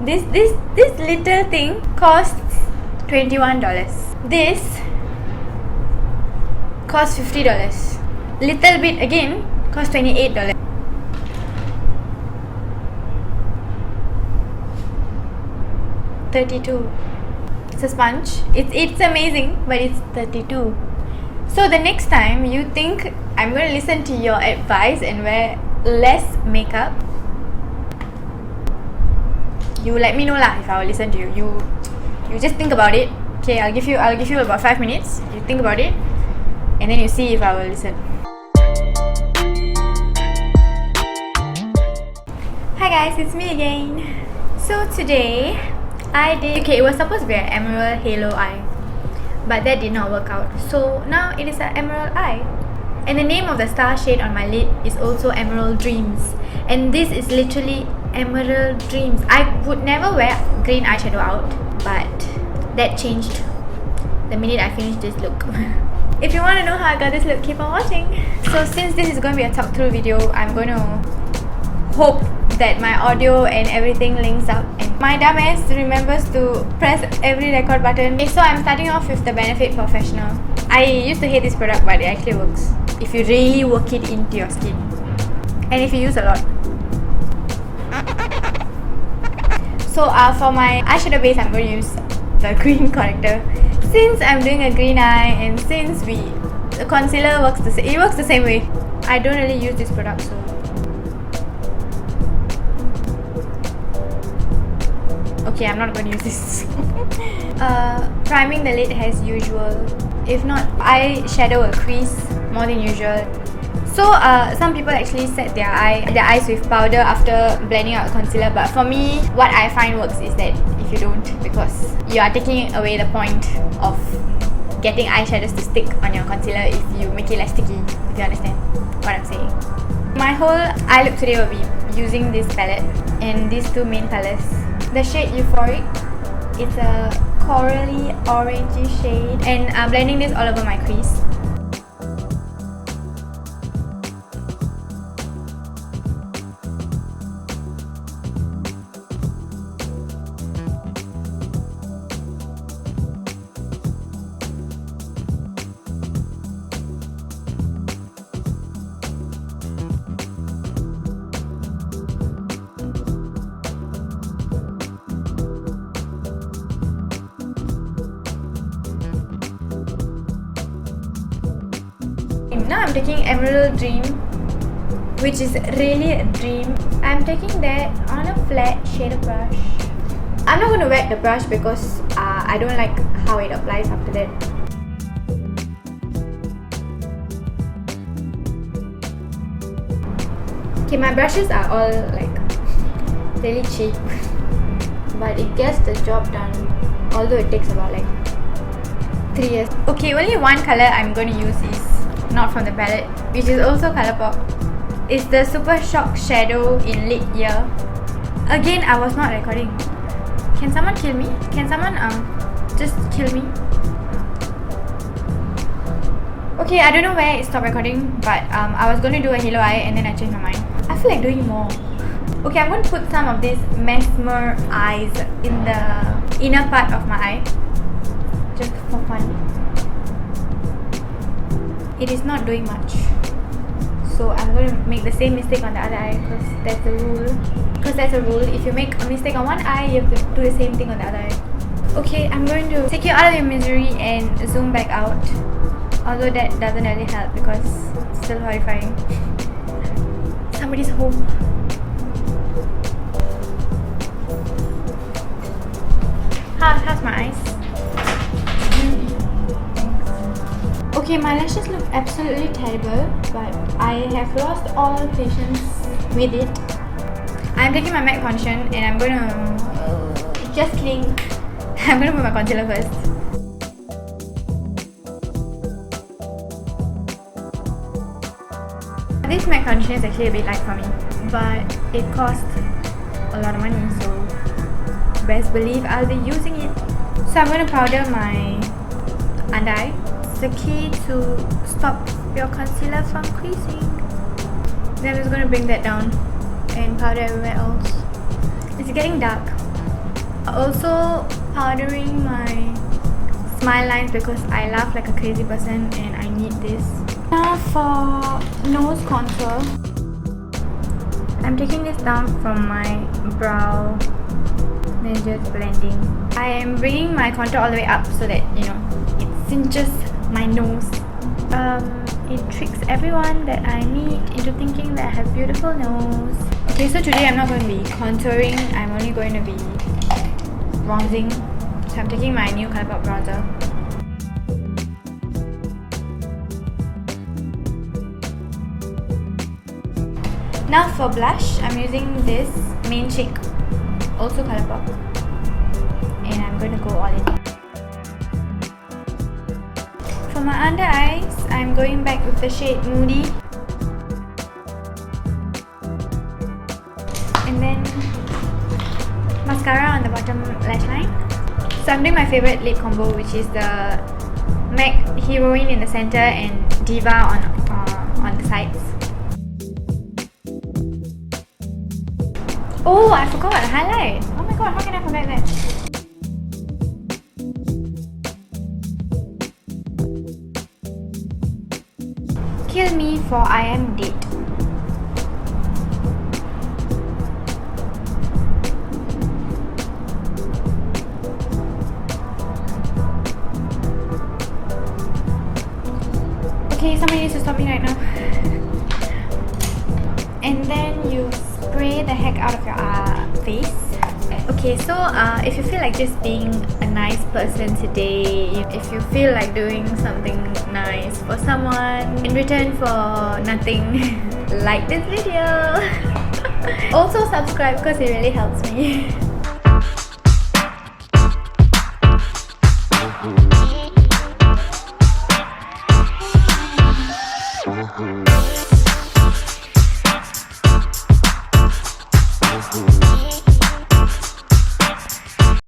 This little thing costs $21. This costs $50. Little bit again costs $28. $32. It's a sponge. It's amazing, but it's $32. So the next time you think I'm going to listen to your advice and wear less makeup, you let me know lah if I will listen to you. You just think about it. Okay, I'll give you about 5 minutes. You think about it, and then you see if I will listen. Hi guys, it's me again. So today it was supposed to be an emerald halo eye, but that did not work out. So now it is an emerald eye. And the name of the star shade on my lid is also Emerald Dreams. And this is literally Emerald Dreams. I would never wear green eyeshadow out, but that changed the minute I finished this look. If you want to know how I got this look, keep on watching. So since this is going to be a talk through video, I'm going to hope that my audio and everything links up and my dumbass remembers to press every record button. Okay, so I'm starting off with the Benefit POREfesional. I used to hate this product, but it actually works if you really work it into your skin and if you use a lot. So for my eyeshadow base, I'm going to use the green corrector. Since I'm doing a green eye and since the concealer works the same way, I don't really use this product. So okay, I'm not going to use this. Priming the lid as usual. If not, eyeshadow will crease more than usual. So some people actually set their eyes with powder after blending out concealer, but for me, what I find works is that if you don't, because you are taking away the point of getting eyeshadows to stick on your concealer if you make it less sticky, if you understand what I'm saying. My whole eye look today will be using this palette and these two main colors. The shade Euphoric, it's a corally orangey shade, and I'm blending this all over my crease. Now I'm taking Emerald Dream, which is really a dream. I'm taking that on a flat shader brush. I'm not going to wet the brush because I don't like how it applies after that. Okay, my brushes are all like really cheap, but it gets the job done, although it takes about like 3 years. Okay, only one color I'm going to use is not from the palette, which is also Colourpop. It's the Super Shock Shadow in Lid Ear. Again, I was not recording. Can someone kill me? Can someone just kill me? Okay, I don't know where it stopped recording, but I was going to do a halo eye and then I changed my mind. I feel like doing more. Okay, I'm going to put some of this Mesmer eyes in the inner part of my eye, just for fun. It is not doing much, so I'm going to make the same mistake on the other eye because that's a rule. If you make a mistake on one eye, you have to do the same thing on the other eye. Okay, I'm going to take you out of your misery and zoom back out, although that doesn't really help because it's still horrifying. Somebody's home. How's my eyes? Okay, my lashes look absolutely terrible, but I have lost all patience with it. I'm taking my MAC foundation and I'm gonna... just kidding. I'm gonna put my concealer first. This MAC foundation is actually a bit light for me, but it costs a lot of money, so best believe I'll be using it. So I'm gonna powder my under eye. The key to stop your concealer from creasing. Then I'm just going to bring that down and powder everywhere else. It's getting dark. Also powdering my smile lines because I laugh like a crazy person and I need this. Now for nose contour, I'm taking this down from my brow, then just blending. I am bringing my contour all the way up so that, you know, it cinches my nose. It tricks everyone that I meet into thinking that I have beautiful nose. Okay, so today I'm not going to be contouring, I'm only going to be bronzing. So I'm taking my new Colourpop bronzer. Now for blush, I'm using this Main Chick, also Colourpop, and I'm going to go all in. For my under eyes, I'm going back with the shade Moody. And then mascara on the bottom lash line. So I'm doing my favourite lip combo, which is the MAC Heroine in the center and Diva on the sides. Oh, I forgot the highlight. Oh my god, how can I forget that? Kill me for I am dead. Okay, somebody needs to stop me right now. And then you spray the heck out of your face. Okay, so if you feel like just being a nice person today, if you feel like doing something nice for someone in return for nothing, like this video. Also subscribe because it really helps me.